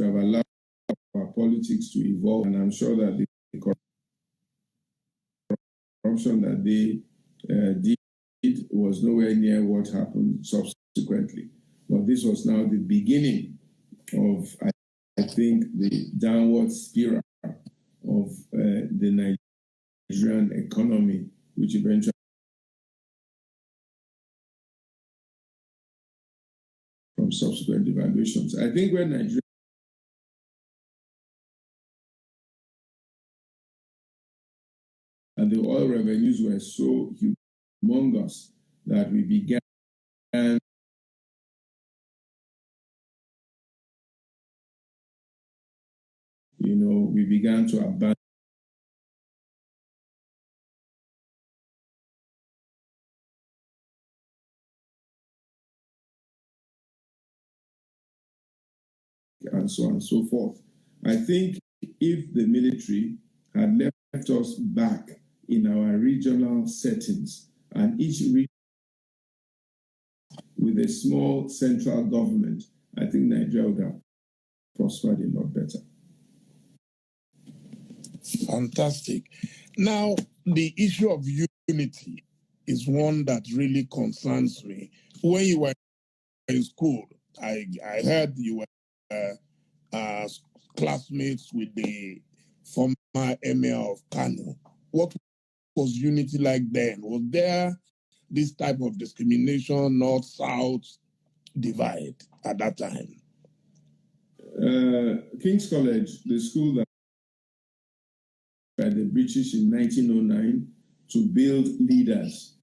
have allowed our politics to evolve, and I'm sure that the corruption that they did was nowhere near what happened subsequently. But this was now the beginning of, I think, the downward spiral of the Nigerian economy, which eventually from subsequent devaluations. I think when Nigeria and the oil revenues were so humongous that we began, we began to abandon and so on and so forth. I think if the military had left us back in our regional settings and each region with a small central government, I think Nigeria would have prospered a lot better. Fantastic. Now, the issue of unity is one that really concerns me. When you were in school, I heard you were classmates with the former Emir of Kano. What was unity like then? Was there this type of discrimination, north-south divide at that time? King's College, the school that by the British in 1909 to build leaders,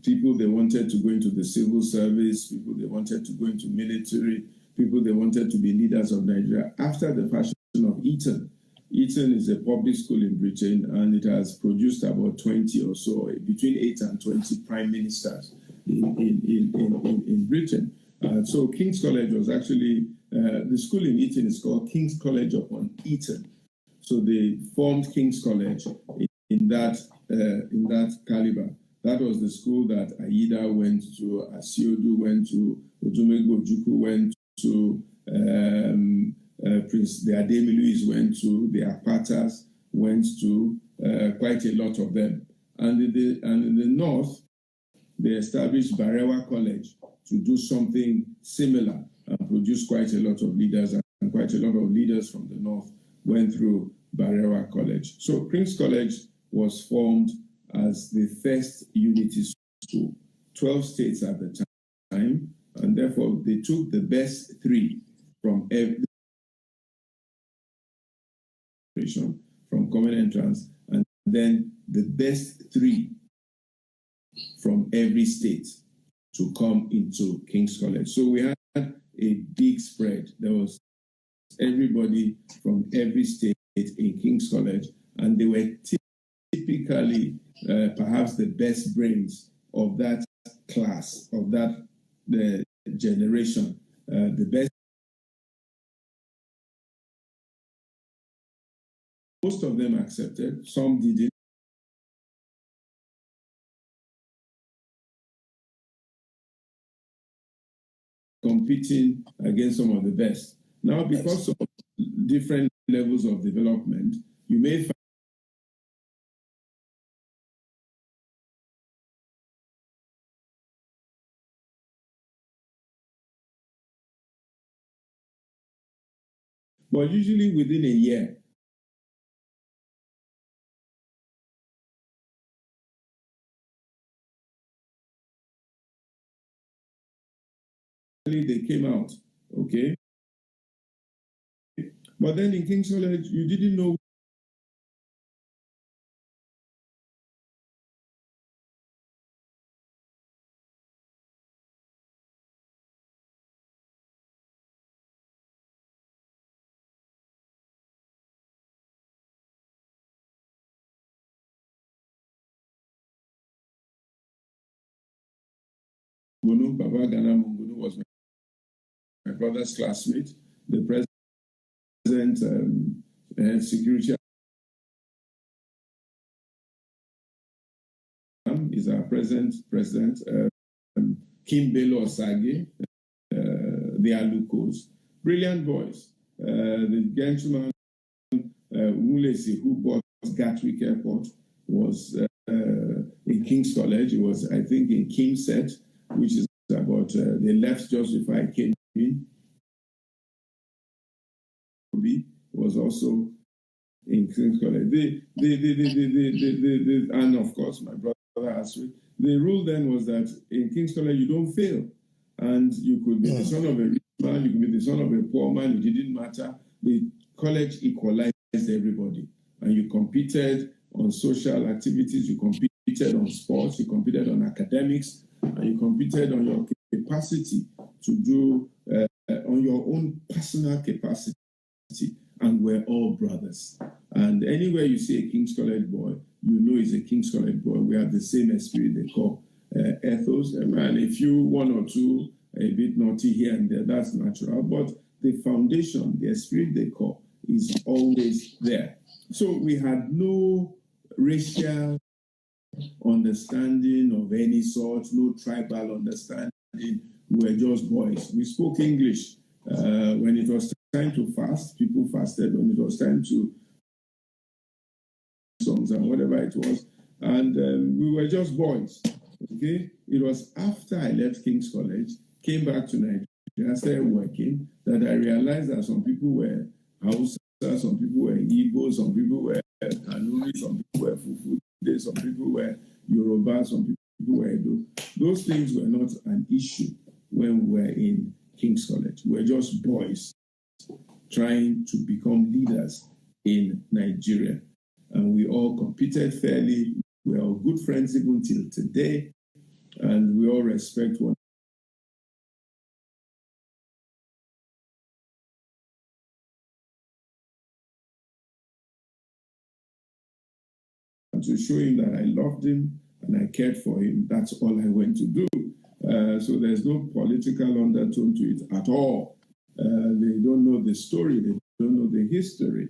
people they wanted to go into the civil service, people they wanted to go into military, people they wanted to be leaders of Nigeria. After the fashion of Eton. Eton is a public school in Britain, and it has produced about 20 or so, between 8 and 20 prime ministers in Britain. So King's College was actually, the school in Eton is called King's College upon Eton. So they formed King's College in that caliber. That was the school that Aida went to, Asiodu went to, Odumegwu Ojukwu went to, Prince the Ademiluis went to, the Apatas went to, quite a lot of them. And in the north, they established Barewa College to do something similar and produce quite a lot of leaders, and quite a lot of leaders from the north went through Barewa College. So King's College was formed as the first unity school, 12 states at the time, and therefore they took the best three from every from common entrance, and then the best three from every state to come into King's College. So we had a big spread. There was everybody from every state in King's College, and they were typically perhaps the best brains of that class, of that generation, the best. Most of them accepted, some didn't. Competing against some of the best. Now, because of different levels of development, you may find but usually within a year, they came out, okay? But then in King's College, you didn't know Baba Gana Mungunu was my brother's classmate, the present security is our present president, Kim Bello Osage, the Alukos, brilliant boys. the gentleman Wulesi, who bought Gatwick Airport, was in King's College. It was, I think, in Kimset, which is about, they left just before I came in. Was also in King's College. And of course, my brother Asri. The rule then was that in King's College, you don't fail. And you could be the son of a rich man, you could be the son of a poor man, it didn't matter. The college equalized everybody. And you competed on social activities, you competed on sports, you competed on academics, and you competed on your capacity to do, on your own personal capacity. And we're all brothers. And anywhere you see a King's College boy, you know he's a King's College boy. We have the same esprit they call ethos. And if you one or two a bit naughty here and there, that's natural. But the foundation, the esprit they call, is always there. So we had no racial understanding of any sort, no tribal understanding. We were just boys. We spoke English. When it was time to fast, people fasted. When it was time to songs and whatever it was, and we were just boys. Okay, it was after I left King's College, came back to Nigeria, started working, that I realized that some people were Hausa, some people were Igbo, some people were Kanuri, some people were Fufude, some people were Yoruba, some people were Edo. Those things were not an issue when we were in King's College. We were just boys trying to become leaders in Nigeria. And we all competed fairly. We're all good friends even till today. And we all respect one another. To show him that I loved him and I cared for him, that's all I went to do. So there's no political undertone to it at all. They don't know the story. They don't know the history.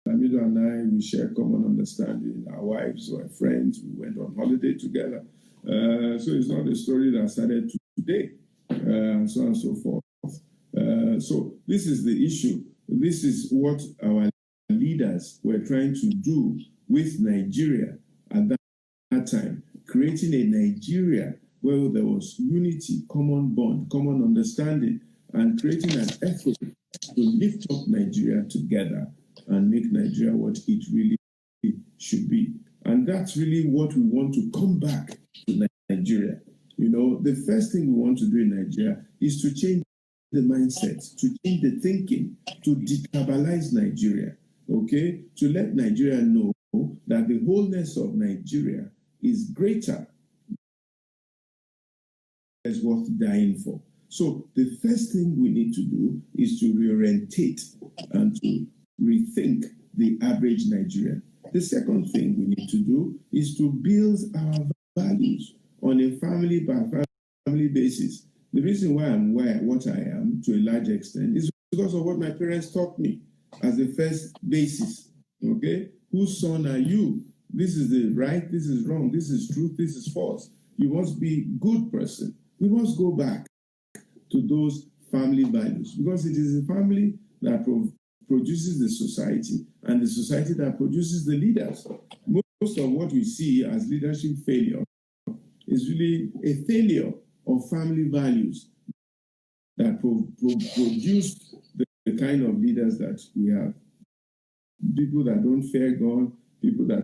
Lamido and I, we share common understanding. Our wives were friends. We went on holiday together. So it's not a story that started today, and so on and so forth. So this is the issue. This is what our leaders were trying to do with Nigeria at that time, creating a Nigeria where there was unity, common bond, common understanding, and creating an effort to lift up Nigeria together and make Nigeria what it really should be. And that's really what we want to come back to Nigeria. You know, the first thing we want to do in Nigeria is to change the mindset, to change the thinking, to detribalize Nigeria, okay? To let Nigeria know that the wholeness of Nigeria is greater, is worth dying for. So the first thing we need to do is to reorientate and to rethink the average Nigerian. The second thing we need to do is to build our values on a family by family basis. The reason why I'm what I am to a large extent is because of what my parents taught me as the first basis. Okay? Whose son are you? This is the right, this is wrong, this is truth, this is false. You must be a good person. We must go back to those family values because it is the family that produces the society and the society that produces the leaders. Most of what we see as leadership failure is really a failure of family values that produce the kind of leaders that we have. People that don't fear God, people that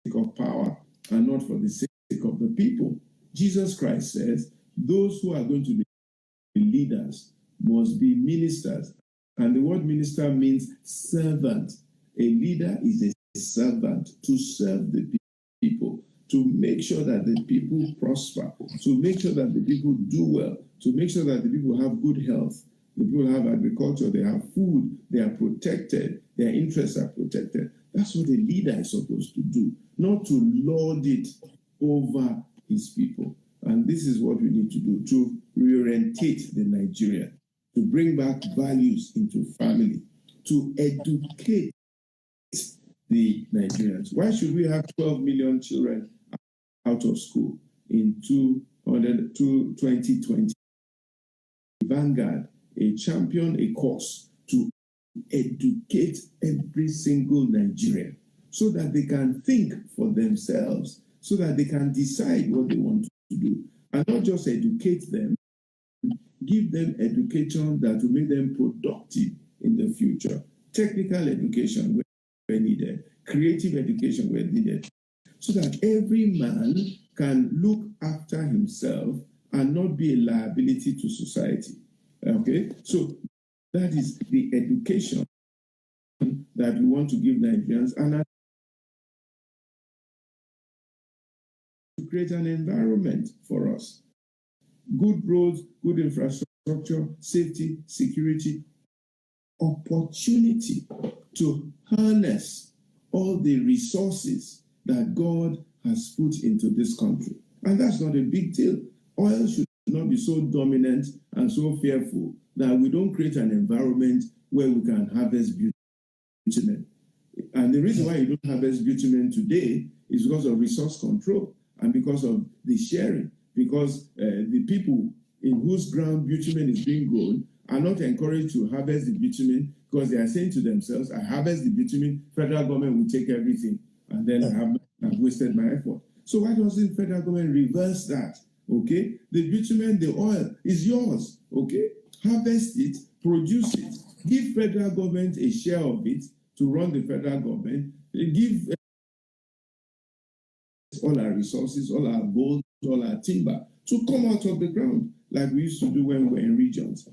take of power and not for the sake of the people. Jesus Christ says those who are going to be leaders must be ministers. And the word minister means servant. A leader is a servant to serve the people, to make sure that the people prosper, to make sure that the people do well, to make sure that the people have good health, the people have agriculture, they have food, they are protected, their interests are protected. That's what a leader is supposed to do, not to lord it over his people. And this is what we need to do, to reorientate the Nigerian, to bring back values into family, to educate the Nigerians. Why should we have 12 million children out of school in 2020? vanguard, a champion, a cause to educate every single Nigerian so that they can think for themselves, so that they can decide what they want to do. And not just educate them, give them education that will make them productive in the future. Technical education where needed, creative education where needed, so that every man can look after himself and not be a liability to society. Okay? So that is the education that we want to give Nigerians, and to create an environment for us. Good roads, good infrastructure, safety, security, opportunity to harness all the resources that God has put into this country. And that's not a big deal. Oil should not be so dominant and so fearful that we don't create an environment where we can harvest bitumen. And the reason why you don't harvest bitumen today is because of resource control and because of the sharing, because the people in whose ground bitumen is being grown are not encouraged to harvest the bitumen because they are saying to themselves, I harvest the bitumen, federal government will take everything, and then I've wasted my effort. So why doesn't federal government reverse that? Okay, the bitumen, the oil is yours. Okay, harvest it, produce it, give federal government a share of it to run the federal government, give all our resources, all our gold, all our timber to come out of the ground like we used to do when we were in regions.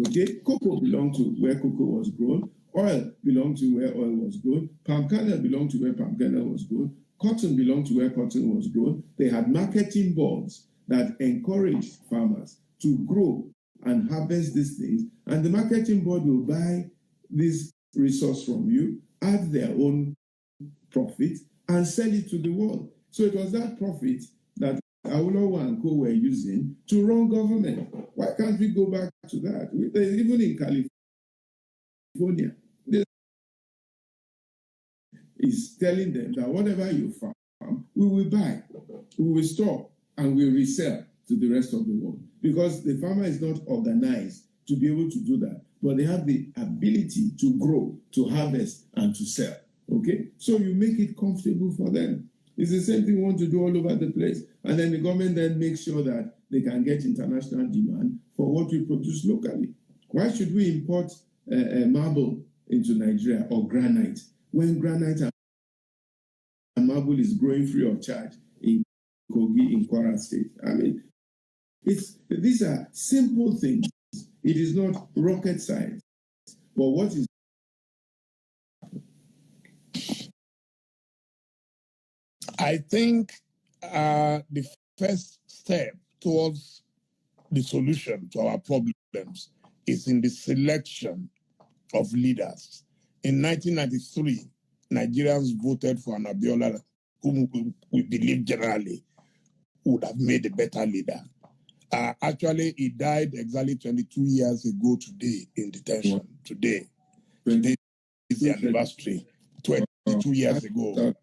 Okay, cocoa belonged to where cocoa was grown, oil belonged to where oil was grown, palm kernel belonged to where palm kernel was grown, cotton belonged to where cotton was grown. They had marketing boards that encouraged farmers to grow and harvest these things, and the marketing board will buy this resource from you, add their own profit, and sell it to the world. So it was that profit that Awolowo and Co. were using to run government. Why can't we go back to that? Even in California, is telling them that whatever you farm, we will buy, we will store, and we will resell to the rest of the world. Because the farmer is not organized to be able to do that, but they have the ability to grow, to harvest, and to sell. Okay? So you make it comfortable for them. It's the same thing we want to do all over the place. And then the government then makes sure that they can get international demand for what we produce locally. Why should we import marble into Nigeria or granite when granite and marble is growing free of charge in Kogi, in Kwara State? I mean, these are simple things. It is not rocket science. But what is I think the first step towards the solution to our problems is in the selection of leaders. In 1993, Nigerians voted for an Abiola whom we believe generally would have made a better leader. Actually, he died exactly 22 years ago today in detention. Today is the anniversary, 22 years ago.